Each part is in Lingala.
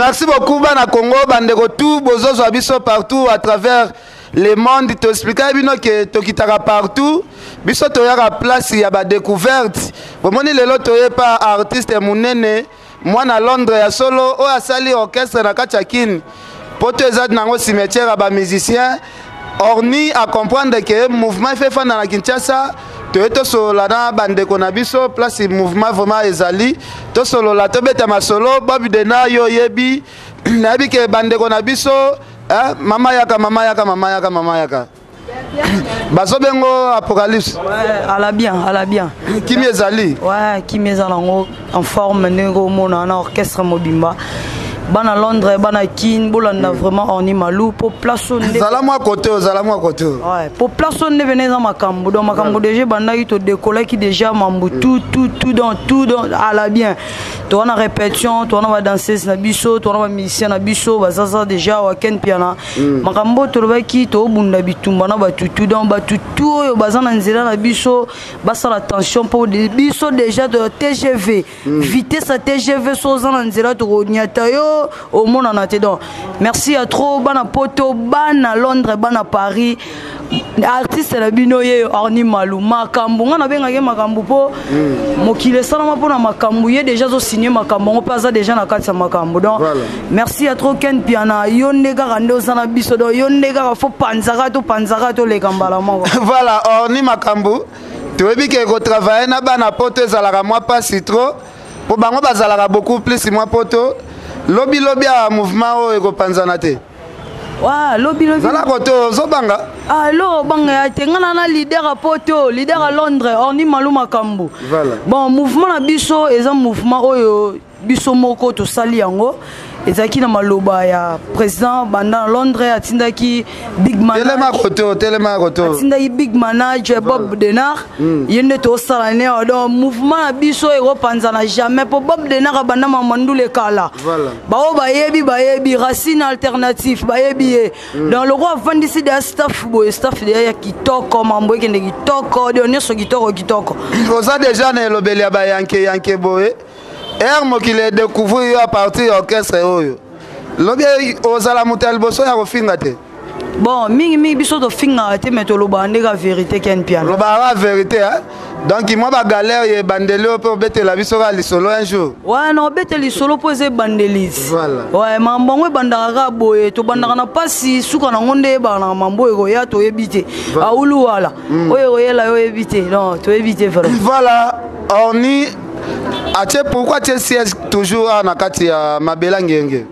Merci beaucoup, Bana Congo, Bandeko, tout, Bozozo Abisso partout à travers le monde. Tu expliques que tu quittes partout. Bisso, tu as la place, il y a des découvertes. Pour moi, les autres, tu pas artiste Mounene. Moi, à Londres, à solo, à Sali orchestre, à Kachakin. Pour te aider dans le cimetière, à des musiciens. Orni à comprendre que le mouvement fait fan dans la Kinshasa. Tu es solo là, Bandeko Nabiso, place le mouvement vraiment ezali. Tu solo là, tu bête ma solo, Bob Dena, yo yebi, nabi que Bandeko Nabiso, mama yaka, mama yaka, mama yaka, mama yaka. Baso bengo Apocalypse. Ouais, à la bien, à la bien. Qui ezali? Ouais, qui ezali en forme, négo, mon orchestre Mobimba. Bana Londres, bana Kin, bolanda vraiment Orni Malou pour placer. Zala côté. Ouais, pour placer ne venez dans Makambo. Dans Makambo déjà bana ito décoller qui déjà mambo tout dans à la bien. Toi on a répétition, toi on va danser na biso, toi on va musicien na biso, bazaza déjà wa ken piana. Makambo to ki to bunda bitumba na ba tout dans ba tout yo bazana nzela na biso, basa l'attention pour des biso déjà de TGV. Vitesse à TGV sozana nzela to nyata yo. Au monde en attendant. Merci à trop, bana poto, bana Londres, bana Paris. Artiste la binoye Orni Malou, Makambo, on a bien gagné Makambo po. Mokile salama po na Makambo, yé déjà zo signé Makambo, on passe déjà na katsa Makambo. Donc merci à trop Ken Piana, yonega rando sana biso do, yonega fo panzarato le kambala mo. Voilà, Orni Makambo. Tu veux bien que travailler na bana poto ezalaka moi pas si trop. Pour bango bazalaka beaucoup plus moi poto. Lobby à mouvement au Panzanate. Ouais, lobby. Zala koto zobanga. Ah, lo banga te ngana leader à Poto, leader à Londres, Orni Malou Makambo. Voilà. Bon, mouvement na biso est un mouvement oyo biso moko to sali yango. Ezaki na maloba ya président banda Londres atindaki big manager. Telema koto. Atindaki big manager Bob Denard. Yende to sala ne do mouvement na biso e repanzana jamais pour Bob Denard banda mamandu le kala. Voilà. Bao bayebi racine alternative bayebi. Dans le roi vendisi de staff de kitoko mambo kende kitoko de oneso kitoko. Oza déjà na lobeli ba yanke boye. Hermo qui les découvre à partir orchestre oyo. Lobi ozala mutel boso ya kofingate. Bon, mingi biso to fingate mais to loba ndeka vérité ken piano. Loba vérité hein. Donc moi ba galère ye bandelo pour bete la biso ka lisolo un jour. Ouais non bete lisolo poser bandelis. Voilà. Ouais mambongo bandaka boye to bandaka na pasi suka na ngonde ba na mambo ego ya to ebité. Aulu wala. Oyo yela yo ebité. Non, to ebité vraiment. Voilà, Orni. Pourquoi tu sièges toujours à Nakati à Mabela Ngenge?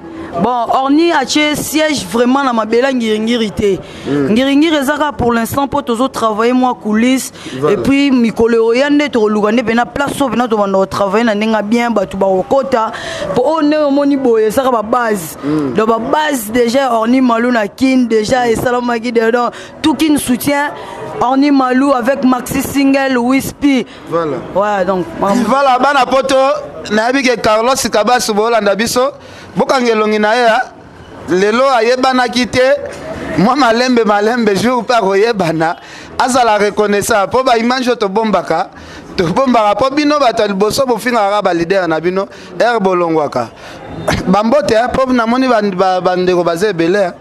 Bon, Orni a siège vraiment dans Mabela Ngirité. Ngiri Zaka pour l'instant pour toujours travailler moi coulisses et puis Mikolo Yande to lugane bena place so bena to bando travailler na nenga bien ba to ba okota pour on est moni boye ça ba base. Donc ba base déjà Orni Malou na kin déjà et salama qui dedans tout qui nous soutient Orni Malou avec Maxi Single Wispy. Voilà. Ouais donc voilà bana poto na bi ke Carlos Kabas bolanda biso bokangelongi na ya lelo ayebana kite moi malembe jour par oyebana azala reconnaissant po ba image to bombaka po bino bato liboso bofinga ba leader na bino bolongwaka bambote po na moni bandeko bazebele.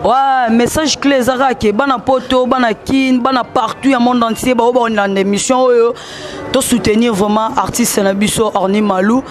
Ouais, message clé Zara qui bana poto, bana kin, bana partout dans le monde entier, ba on a des missions to soutenir vraiment artiste na biso Orni Malou.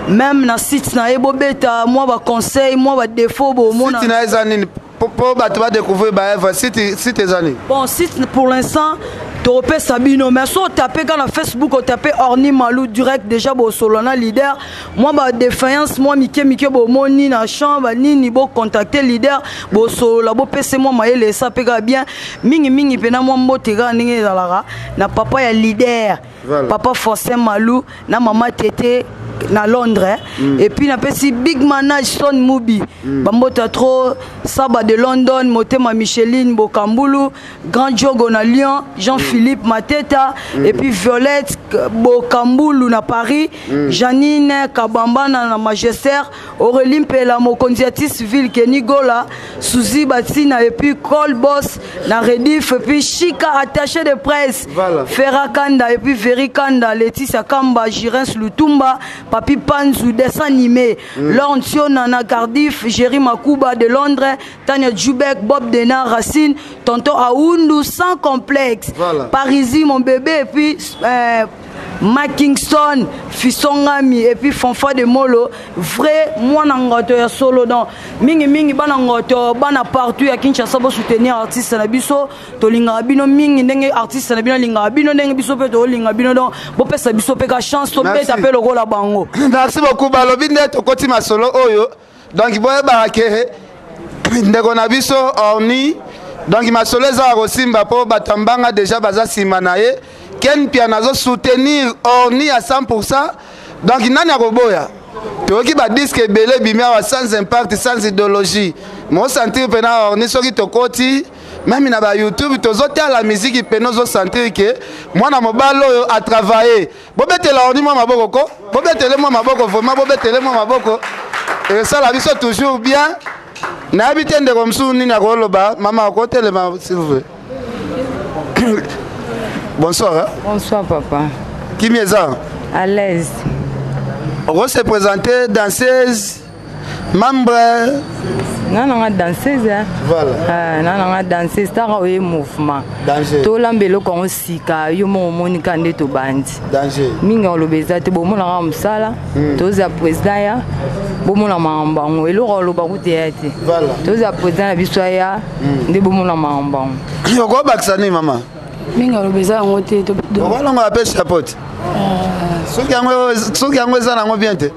Même na site na ebo beta, moi ba conseil, moi ba défaut bo mon. Site na ezani pour ba découvrir ba œuvre site ezani. Bon, site pour l'instant Toropé Sabino, mais si on tape quand on Facebook, on tape Orni Malou direct déjà bon solona leader. Moi ba défaillance, moi Mike bo moni na chambre ni bo contacter leader bo solo bo PC moi maele ça pega bien mingi pena moi mbotega ninge zalara na papa ya leader. Voilà. Papa Forcé Malou na maman Tété na Londres et puis na pesi big manage son Mubi bambota trop Saba de London Motema Micheline Bokambulu Grand Jogo na Lyon Jean-Philippe Mateta et puis Violette Bokambulu na Paris Janine Kabamba na Manchester Aurélie Pela Mokondiatis Ville Kenigola Suzy Batina et puis Cole Boss na Redif et puis Chika attaché de presse. Voilà. Ferrakanda et puis Verikanda Laetitia Kamba Jirens Lutumba Papi Panzu, dessin animé. Laurentio Nana Cardiff, Jerry Makuba de Londres, Tania Djoubek, Bob Denard, Racine, Tonton Aoundou, sans complexe. Voilà. Parisi, mon bébé, et puis Mike Kingston, Fissongami, et puis Fonfa de Molo. Vrai, moi, n'angoto ya solo dans mingi banangoto, bana partout ya Kinshasa pour soutenir artiste na biso, to linga bino mingi ndenge artiste na bino linga bino ndenge biso pe to linga bino donc bo pesa biso pe ka chance to pe taper le rôle la bango. Merci beaucoup balobi ndet okoti masolo oyo. Donc boye barake ndeko na biso Orni. Donc masolo za rosimba po batambanga déjà baza simanaye. Ken Pianazo soutenir Orni à 100%. Donc nani akoboya. Toki ba disque belé bimia sans impact, sans idéologie. Mo sentir pena Orni soki tokoti même na ba YouTube tozote la musique penozo sentir que moi na mobalo a travailler. Bobetela Orni moi maboko ko. Bobetele moi maboko vraiment bobetele moi maboko. Et ça la biso toujours bien. Na habite ndeko msuni na koloba mama akotele s'il vous plaît. Bonsoir. Hein? Bonsoir papa. Qui m'est ça? À l'aise. On va se présenter danseuse, membre. Non, non, danseuse. Hein? Voilà. Non, non, danseuse. T'as un mouvement. Danger. Tout l'ambelo qu'on sika, yo mon monika nde to bandi. Danger. Minga olobeza te bomo na msala. Toza président ya. Bomo na mambango. Elo oloba kuteate. Voilà. Toza président na biso ya. Nde bomo na mambango. Yo ko baksani mama. Minga olobeza ngo te to. Voilà on appelle chapote. Soki yango eza nango bien te.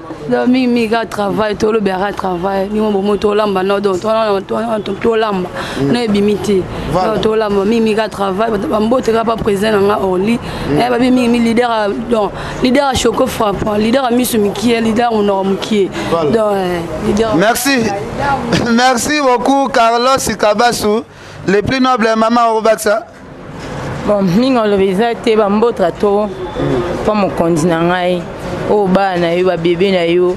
Mi ga travail to lo bera travail ni mo moto lamba no do to lamba na ebimité to lamba mi ga travail ba mbote ka pas présent na Orly e ba mi leader donc leader Choco frappant leader Misu qui leader on qui donc leader. Merci beaucoup Carlos Kabasu le plus noble maman Robaksa. Bon mingo le visite ba mbotra to pa mo kondina ngai o bana yo ba bébé na yo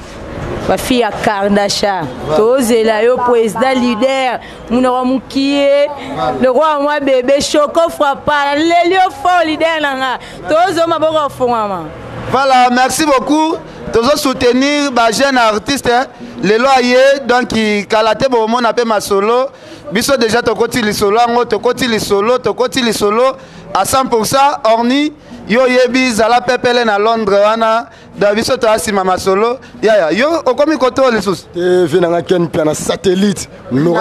ba fille à Kardashian tozela yo président leader munoro mukie le roi moi bébé Choco frappant lelio fort leader nanga tozo maboko fongama. Voilà, merci beaucoup. Tozo soutenir ba jeune artiste le loyer donc qui kalate bo mon appelle ma solo biso déjà tokoti li solo ngo tokoti li solo à 100% Orni yo yebi zala pepele na Londres wana da biso to asima masolo ya yo okomi koto lesus te vinanga ken piana satellite no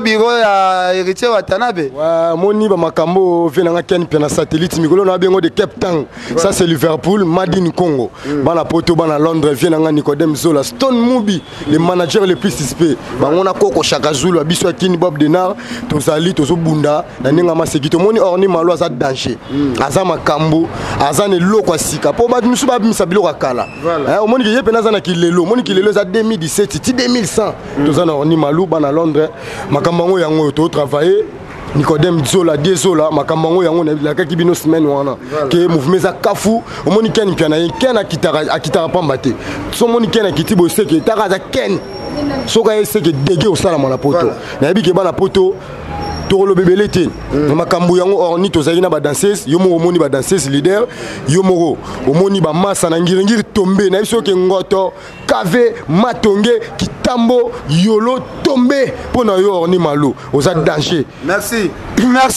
biro ya héritier Watanabe wa moni ba makambo vinanga ken piana satellite mikolo na bengo de Cape Town ça c'est Liverpool Madine Congo bana poto bana Londres vinanga Nicodem Zola Stone Mubi le manager le plus suspect bangona koko Chaka Zulu biso akini Bob Denard tozali tozobunda na ninga masekito moni Orni malo za danger aza makambo azane loko sika po ba misu ba misa biloko kala au moni ke yepe nazana kilelo moni kilelo za 2017 ti 2100 tozana Orni malu bana Londres makambango yango to travailler Nicodem Zola Dezola makambango yango na la kaki bino semaine wana ke mouvement za kafu au moni ken piana ken akitara pambate so moni ken akitibo seke tara za ken soka seke dege au sala na poto na bi ke bana poto tolo bébé te makambu yango Orni tozali na ba danseuse yo mo omoni ba danseuse leader yo mo omoni ba massa na ngiri tombe na biso ke ngoto kave matonge kitambo yolo tombe pona yo Orni malo oza danger. Merci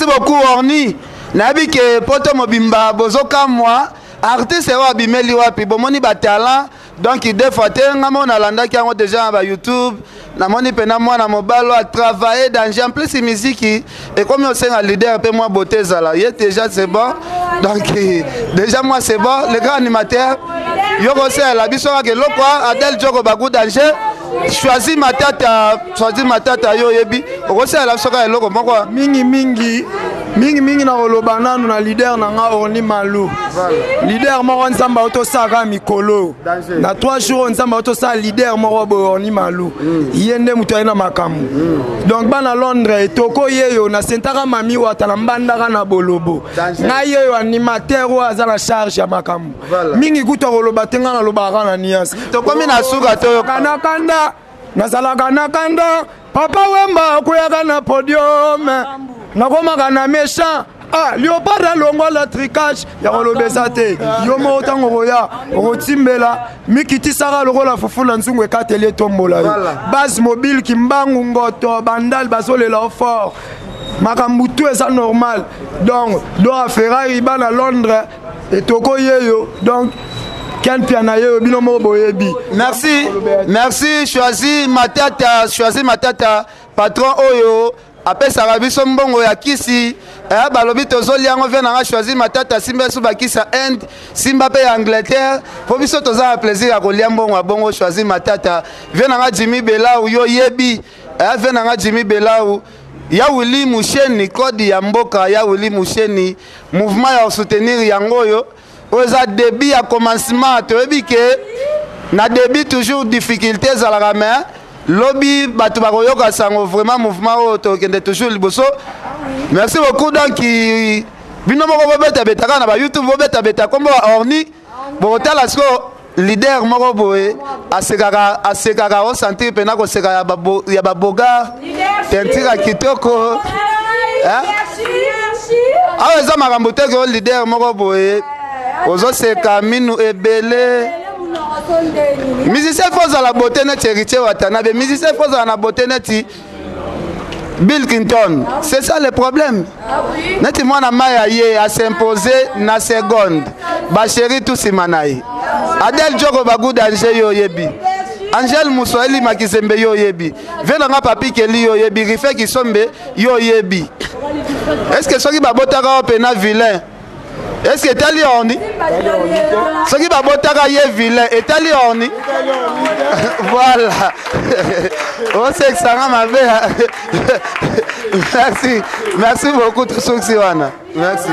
beaucoup Orni na bi ke poto mobimba bozoka moi artiste wa bimeli wapi bomoni ba talent donc des fois te ngamo na landa ki yango déjà ba YouTube na moni pena moi na mobalo a travailler dans en plus musique et comme on sait un leader peu moi beauté zala y déjà c'est bon donc déjà moi c'est bon le grand animateur yo c'est la biso ke loko Adel Joko bagu danger choisis ma tata yo yebi o c'est la soka loko moko mingi na oloba nanu na leader na nga Orni malu leader moko nzamba otosaka mikolo na 3 jours nzamba otosaka leader moko bo Orni malu yende mutu na makamu donc bana Londres toko yeyo na sentaka mami wata na mbandaka na bolobo na yeyo animateur wa azala charge ya makamu mingi kuto oloba tenga na lobaka na nias tokomi na suka to kana kanda nazalaka na kanda papa wemba kuyaka na podium nakoma kana méchant Ah, Léopard a longo la tricage, ya kolobesa te. Yo mo tango roya, rotimbela, mikiti sara loko la fofu la nzungu ekatele tombola. Base mobile kimbangu ngoto, bandal basole la fort. Makambutu est ça normal. Donc, Dora Ferrari ban à Londres et Toko Yeyo. Donc, Ken Pianaye binomo boyebi. Merci, merci, choisi Matata, patron Oyo. Après ça va biso mbongo ya kisi balobi tozoli yango vient na choisi Matata simba su bakisa Inde simba pe Angleterre po biso toza plaisir ya kolia mbongo ya bongo choisi Matata vient na Jimmy Belau yo yebi vient na Jimmy Belau ya Willy Moucheni kodi ya mboka ya Willy Moucheni mouvement ya soutenir yango yo oza début ya commencement toyebi ke na début toujours difficultés à la ramène lobby batu bakoyoka sango vraiment mouvement auto kende toujours liboso. Merci beaucoup donc bino moko bobeta betaka na ba YouTube bobeta kombo orni botala sko leader moko boye asekaka o sentir pena ko seka ya baboga tentira kitoko aweza makambo te ko leader moko boye ozo seka minu ebele. Musicien faut à la beauté net héritier Watanabe. Musicien faut à la beauté net Bill Clinton. C'est ça le problème. Net moi na mayaye à s'imposer na seconde. Ba chéri tout simanaï. Adel Djoko bagou d'Angel yo yebi. Angel Moussoeli Makizembe yo yebi. Venanga papi Keli yo yebi. Rife Kisombe yo yebi. Est-ce que soki babotaka opena vilain? Est-ce que Tali Orni? Ce qui va botter ye vilain, et Tali Orni? Voilà. On sait que ça m'a fait. Merci. Merci beaucoup, Tsuksiwana. Merci.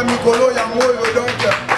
Mikolo ya moyo donc